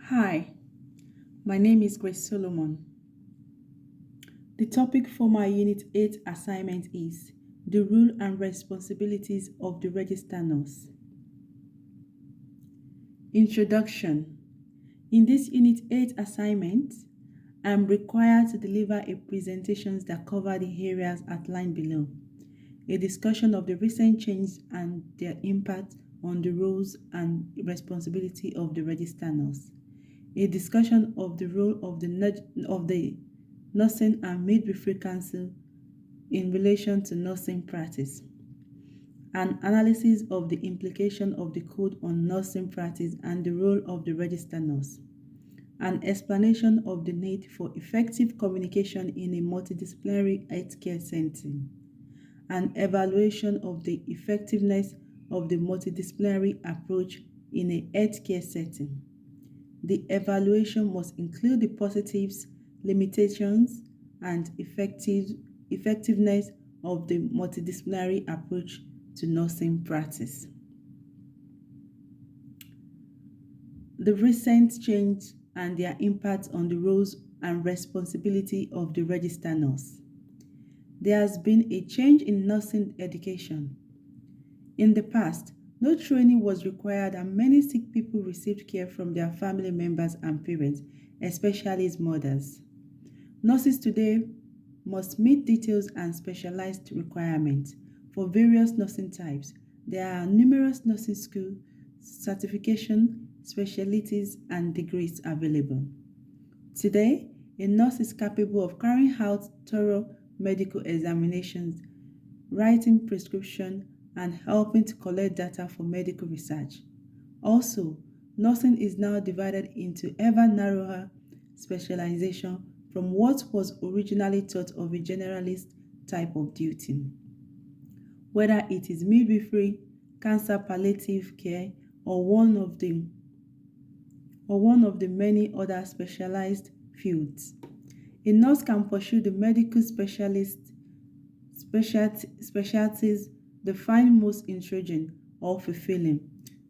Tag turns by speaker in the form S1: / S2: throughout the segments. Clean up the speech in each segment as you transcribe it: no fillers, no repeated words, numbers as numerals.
S1: Hi, my name is Grace Solomon. The topic for my Unit 8 assignment is the role and responsibilities of the register nurse. Introduction. In this Unit 8 assignment, I am required to deliver a presentation that cover the areas outlined below, a discussion of the recent changes and their impact on the roles and responsibility of the register nurse, a discussion of the role of the Nursing and Midwifery Council in relation to nursing practice, an analysis of the implication of the code on nursing practice and the role of the register nurse, an explanation of the need for effective communication in a multidisciplinary healthcare setting, an evaluation of the effectiveness of the multidisciplinary approach in a healthcare setting. The evaluation must include the positives, limitations, and effectiveness of the multidisciplinary approach to nursing practice. The recent change and their impact on the roles and responsibility of the register nurse. There has been a change in nursing education. In the past, no training was required and many sick people received care from their family members and parents, especially as mothers. Nurses today must meet details and specialized requirements. For various nursing types, there are numerous nursing school, certification, specialties, and degrees available. Today, a nurse is capable of carrying out thorough medical examinations, writing prescription, and helping to collect data for medical research. Also, nursing is now divided into ever narrower specialization from what was originally thought of a generalist type of duty. Whether it is midwifery, cancer palliative care, or one of the many other specialized fields. A nurse can pursue the medical specialties they find most intriguing or fulfilling.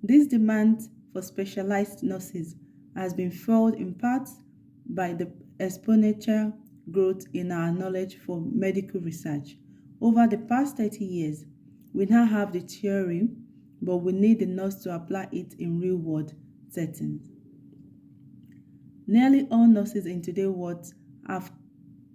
S1: This demand for specialized nurses has been fueled in part by the exponential growth in our knowledge for medical research. Over the past 30 years, we now have the theory, but we need the nurse to apply it in real-world settings. Nearly all nurses in today's world have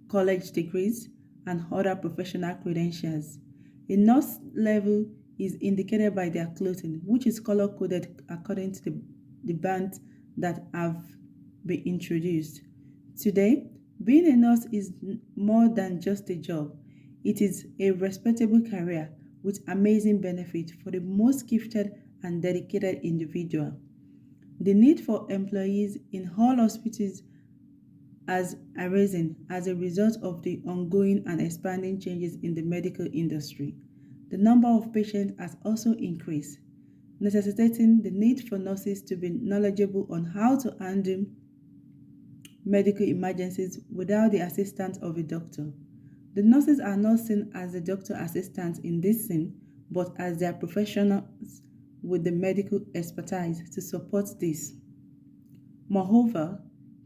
S1: college degrees and other professional credentials. A nurse level is indicated by their clothing, which is color-coded according to the bands that have been introduced. Today, being a nurse is more than just a job. It is a respectable career with amazing benefits for the most gifted and dedicated individual. The need for employees in all hospitals has arisen as a result of the ongoing and expanding changes in the medical industry. The number of patients has also increased, necessitating the need for nurses to be knowledgeable on how to handle medical emergencies without the assistance of a doctor. The nurses are not seen as the doctor assistants in this scene, but as their professionals with the medical expertise to support this. Moreover,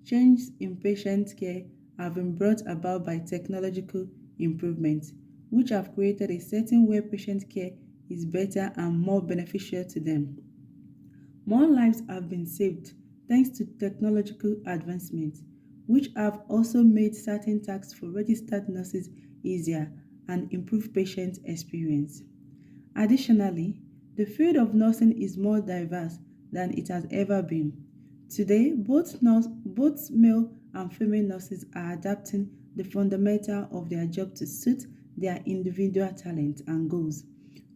S1: changes in patient care have been brought about by technological improvements, which have created a setting where patient care is better and more beneficial to them. More lives have been saved thanks to technological advancements, which have also made certain tasks for registered nurses easier and improved patient experience. Additionally, the field of nursing is more diverse than it has ever been. Today, both male and female nurses are adapting the fundamental of their job to suit their individual talents and goals.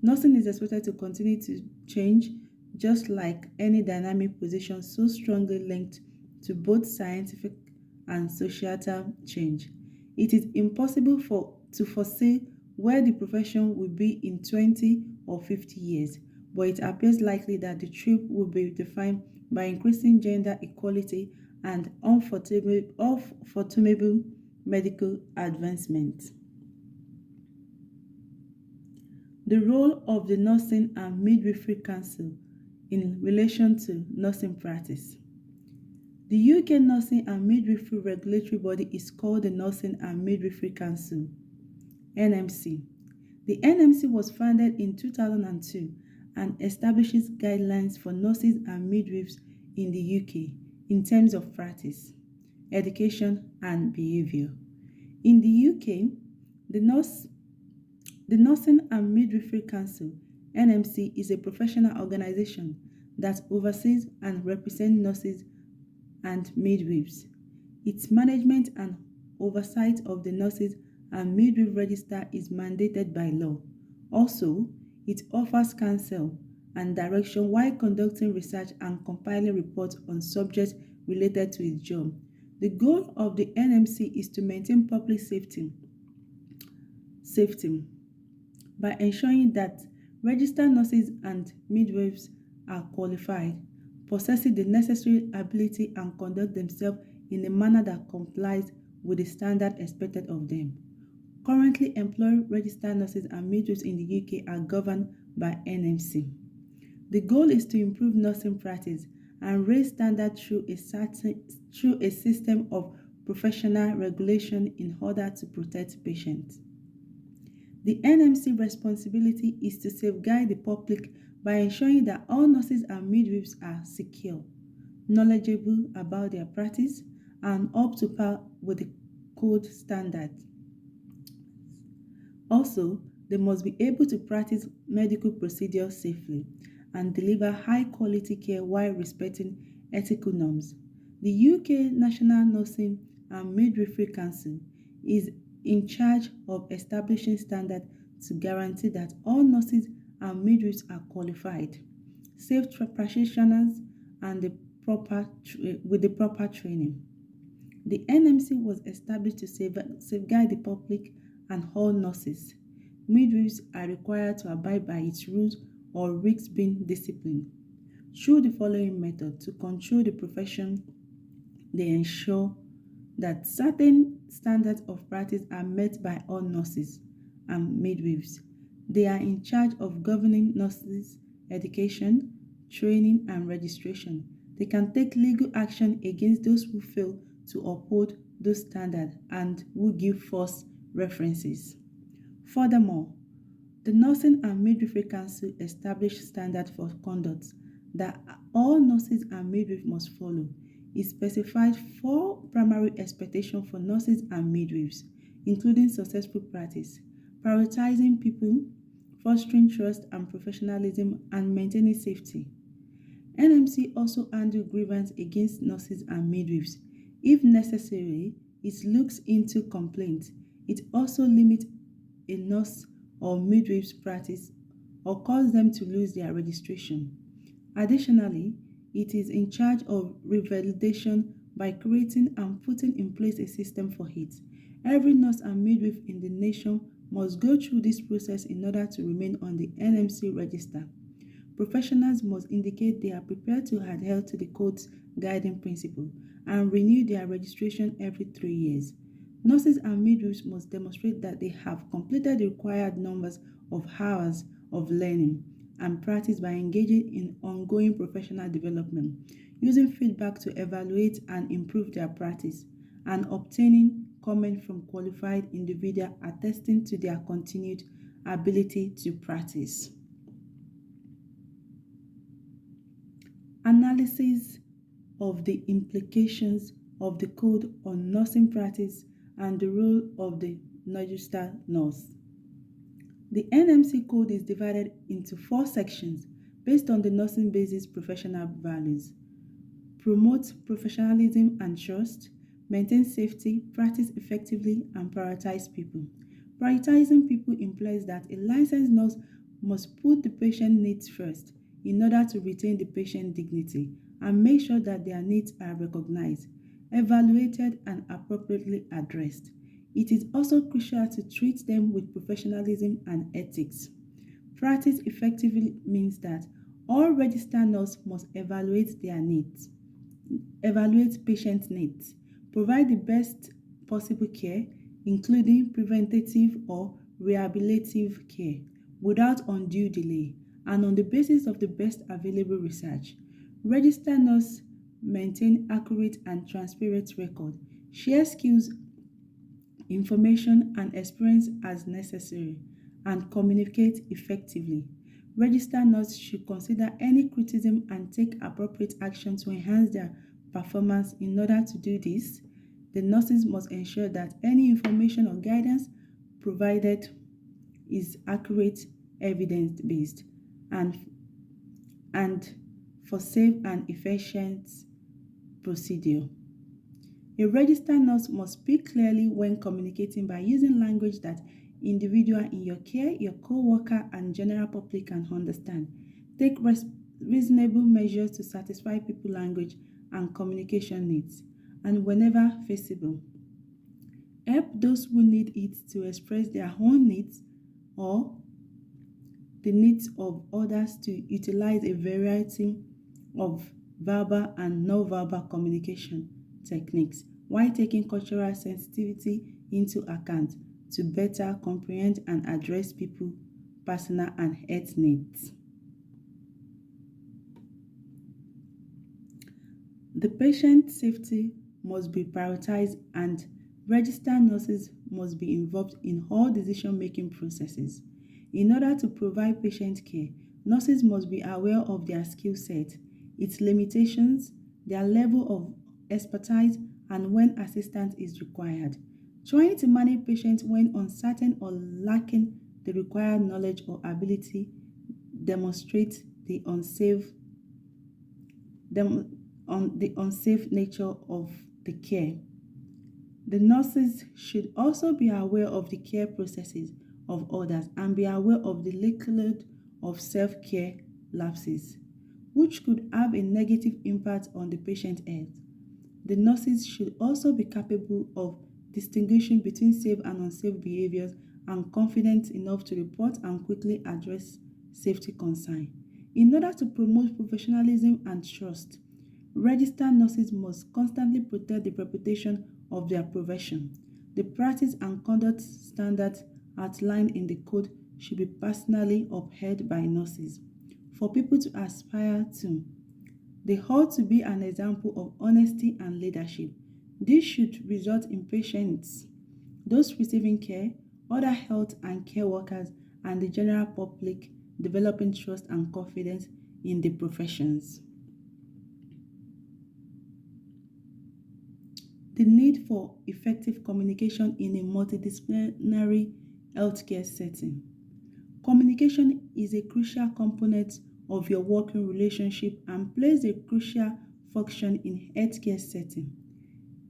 S1: Nursing is expected to continue to change, just like any dynamic position so strongly linked to both scientific and societal change. It is impossible to foresee where the profession will be in 20 or 50 years, but it appears likely that the trip will be defined by increasing gender equality and unfathomable medical advancement. The role of the Nursing and Midwifery Council in relation to nursing practice. The UK Nursing and Midwifery regulatory body is called the Nursing and Midwifery Council, NMC. The NMC was founded in 2002 and establishes guidelines for nurses and midwives in the UK in terms of practice, education, and behavior. In the UK, the, the Nursing and Midwifery Council (NMC) is a professional organization that oversees and represents nurses and midwives. Its management and oversight of the Nurses and Midwife Register is mandated by law. Also, it offers counsel and direction while conducting research and compiling reports on subjects related to its job. The goal of the NMC is to maintain public safety by ensuring that registered nurses and midwives are qualified, possessing the necessary ability and conduct themselves in a manner that complies with the standard expected of them. Currently employed registered nurses and midwives in the UK are governed by NMC. The goal is to improve nursing practice and raise standards through a system of professional regulation in order to protect patients. The NMC responsibility is to safeguard the public by ensuring that all nurses and midwives are secure, knowledgeable about their practice, and up to par with the code standards. Also, they must be able to practice medical procedures safely and deliver high-quality care while respecting ethical norms. The UK National Nursing and Midwifery Council is in charge of establishing standards to guarantee that all nurses and midwives are qualified, safe practitioners, and with the proper training. The NMC was established to safeguard the public and all nurses. Midwives are required to abide by its rules or risk being disciplined. Through the following method to control the profession, they ensure that certain standards of practice are met by all nurses and midwives. They are in charge of governing nurses' education, training, and registration. They can take legal action against those who fail to uphold those standards and who give false references. Furthermore, the Nursing and Midwifery Council established standards for conduct that all nurses and midwives must follow. It specified 4 primary expectations for nurses and midwives, including successful practice, prioritizing people, fostering trust and professionalism, and maintaining safety. NMC also handles grievances against nurses and midwives. If necessary, it looks into complaints. It also limits a nurse or midwife's practice or cause them to lose their registration. Additionally, it is in charge of revalidation by creating and putting in place a system for it. Every nurse and midwife in the nation must go through this process in order to remain on the NMC register. Professionals must indicate they are prepared to adhere to the code's guiding principle and renew their registration every 3 years. Nurses and midwives must demonstrate that they have completed the required numbers of hours of learning and practice by engaging in ongoing professional development, using feedback to evaluate and improve their practice, and obtaining comment from qualified individuals attesting to their continued ability to practice. Analysis of the implications of the code on nursing practice and the role of the registered nurse. The NMC code is divided into 4 sections based on the nursing basis professional values: promote professionalism and trust, maintain safety, practice effectively, and prioritize people. Prioritizing people implies that a licensed nurse must put the patient needs first in order to retain the patient dignity and make sure that their needs are recognized, evaluated, and appropriately addressed. It is also crucial to treat them with professionalism and ethics. Practice effectively means that all registered nurses must evaluate patient needs, provide the best possible care, including preventative or rehabilitative care, without undue delay, and on the basis of the best available research. Registered nurses maintain accurate and transparent record, share skills, information, and experience as necessary, and communicate effectively. Registered nurses should consider any criticism and take appropriate action to enhance their performance. In order to do this, the nurses must ensure that any information or guidance provided is accurate, evidence-based, and, and for safe and efficient procedure. A registered nurse must speak clearly when communicating by using language that individuals in your care, your co-worker, and general public can understand. Take reasonable measures to satisfy people language and communication needs, and whenever feasible, help those who need it to express their own needs or the needs of others to utilize a variety of verbal and non-verbal communication techniques while taking cultural sensitivity into account to better comprehend and address people's personal and health needs. The patient safety must be prioritized, and registered nurses must be involved in all decision-making processes. In order to provide patient care, nurses must be aware of their skill set, its limitations, their level of expertise, and when assistance is required. Trying to manage patients when uncertain or lacking the required knowledge or ability demonstrates the unsafe nature of the care. The nurses should also be aware of the care processes of others and be aware of the likelihood of self-care lapses, which could have a negative impact on the patient's health. The nurses should also be capable of distinguishing between safe and unsafe behaviors and confident enough to report and quickly address safety concerns. In order to promote professionalism and trust, registered nurses must constantly protect the reputation of their profession. The practice and conduct standards outlined in the code should be personally upheld by nurses for people to aspire to. They ought to be an example of honesty and leadership. This should result in patients, those receiving care, other health and care workers, and the general public developing trust and confidence in the professions. The need for effective communication in a multidisciplinary healthcare setting. Communication is a crucial component of your working relationship and plays a crucial function in healthcare setting.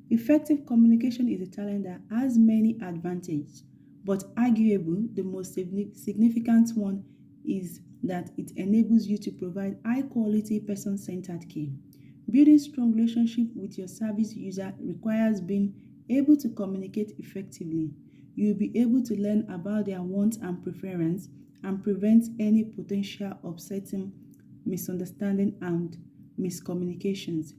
S1: Effective communication is a talent that has many advantages, but arguably the most significant one is that it enables you to provide high-quality, person-centered care. Building strong relationship with your service user requires being able to communicate effectively. You will be able to learn about their wants and preferences and prevent any potential upsetting, misunderstanding, and miscommunications.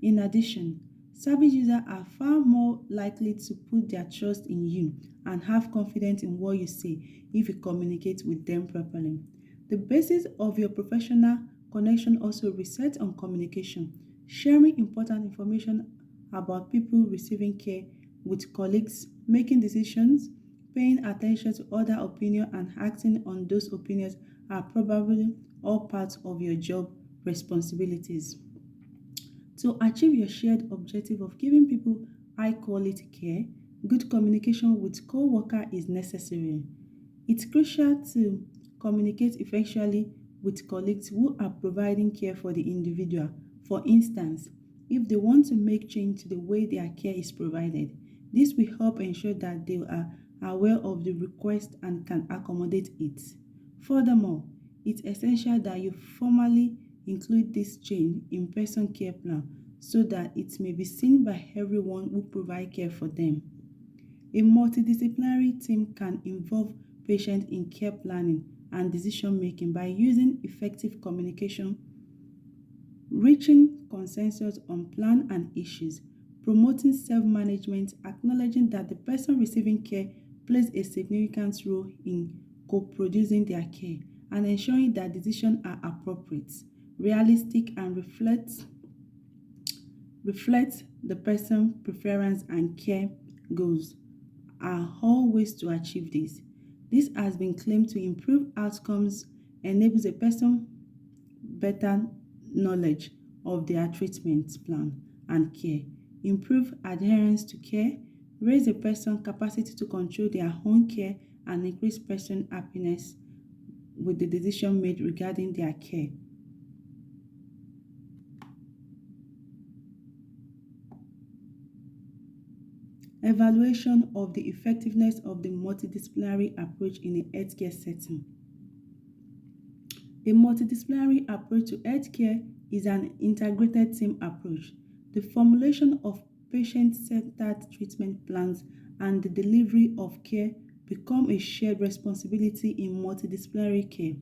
S1: In addition, service users are far more likely to put their trust in you and have confidence in what you say if you communicate with them properly. The basis of your professional connection also rests on communication, sharing important information about people receiving care with colleagues, making decisions, paying attention to other opinions, and acting on those opinions are probably all parts of your job responsibilities. To achieve your shared objective of giving people high quality care, good communication with co-worker is necessary. It's crucial to communicate effectively with colleagues who are providing care for the individual. For instance, if they want to make change to the way their care is provided, this will help ensure that they are aware of the request and can accommodate it. Furthermore, it's essential that you formally include this change in person care plan so that it may be seen by everyone who provide care for them. A multidisciplinary team can involve patients in care planning and decision making by using effective communication, reaching consensus on plan and issues, promoting self-management, acknowledging that the person receiving care plays a significant role in co-producing their care, and ensuring that decisions are appropriate, realistic, and reflect reflect the person's preference and care goals are all ways to achieve this. This has been claimed to improve outcomes, enables a person better knowledge of their treatment plan and care, improve adherence to care, raise a person's capacity to control their own care, and increase person happiness with the decision made regarding their care. Evaluation of the effectiveness of the multidisciplinary approach in a healthcare setting. A multidisciplinary approach to healthcare is an integrated team approach. The formulation of patient-centered treatment plans and the delivery of care become a shared responsibility in multidisciplinary care.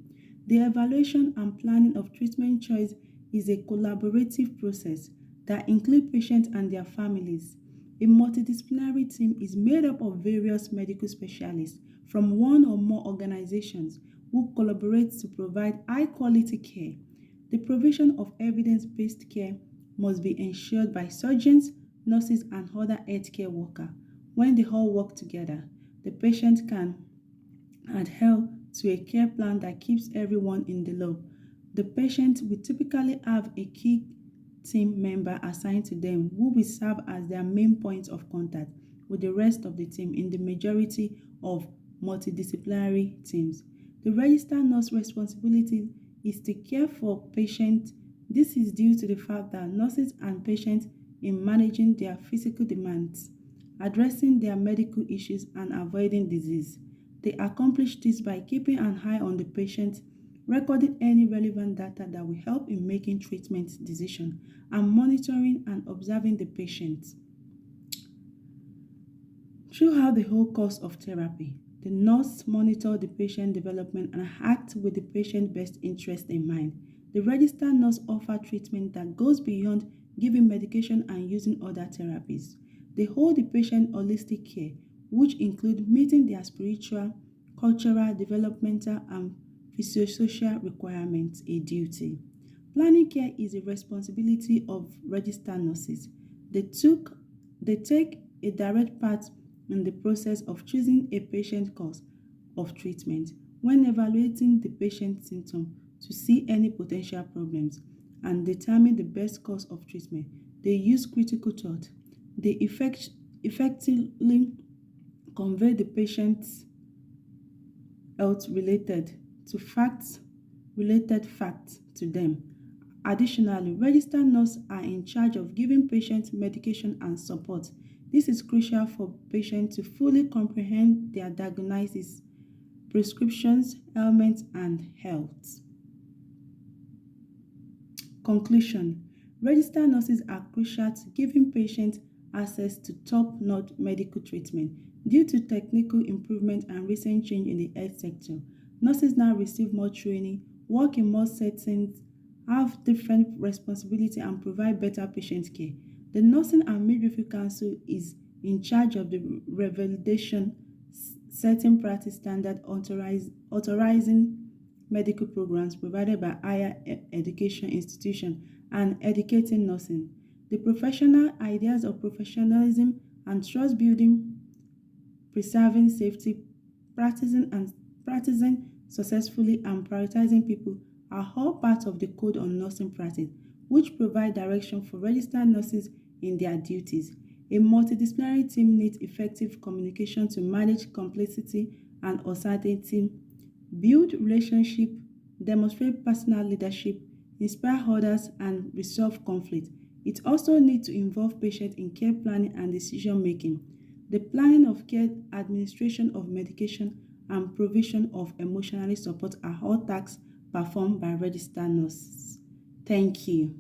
S1: The evaluation and planning of treatment choice is a collaborative process that includes patients and their families. A multidisciplinary team is made up of various medical specialists from one or more organizations who collaborate to provide high-quality care. The provision of evidence-based care must be ensured by surgeons, nurses, and other healthcare workers. When they all work together, the patient can adhere to a care plan that keeps everyone in the loop. The patient will typically have a key team member assigned to them who will serve as their main point of contact with the rest of the team in the majority of multidisciplinary teams. The registered nurse responsibility is to care for patients. This is due to the fact that nurses and patients in managing their physical demands, addressing their medical issues, and avoiding disease. They accomplish this by keeping an eye on the patient, recording any relevant data that will help in making treatment decisions, and monitoring and observing the patient. Throughout the whole course of therapy, the nurse monitors the patient development and acts with the patient's best interest in mind. The registered nurse offers treatment that goes beyond giving medication and using other therapies. They hold the patient holistic care, which include meeting their spiritual, cultural, developmental, and physiosocial requirements, a duty. Planning care is a responsibility of registered nurses. They take a direct part in the process of choosing a patient course of treatment when evaluating the patient's symptoms to see any potential problems and determine the best course of treatment. They use critical thought. They effectively convey the patient's health related facts to them. Additionally, registered nurses are in charge of giving patients medication and support. This is crucial for patients to fully comprehend their diagnosis, prescriptions, ailments, and health. Conclusion: registered nurses are crucial to giving patients access to top-notch medical treatment. Due to technical improvement and recent change in the health sector, nurses now receive more training, work in more settings, have different responsibilities, and provide better patient care. The Nursing and Midwifery Council is in charge of the revalidation, setting practice standard, authorizing medical programs provided by higher education institutions, and educating nursing. The professional ideas of professionalism and trust building, preserving safety, practicing successfully, and prioritizing people are all part of the Code on Nursing Practice, which provide direction for registered nurses in their duties. A multidisciplinary team needs effective communication to manage complexity and uncertainty, build relationships, demonstrate personal leadership, inspire others, and resolve conflict. It also needs to involve patients in care planning and decision making, the planning of care, administration of medication, and provision of emotional support are all tasks performed by registered nurses. Thank you.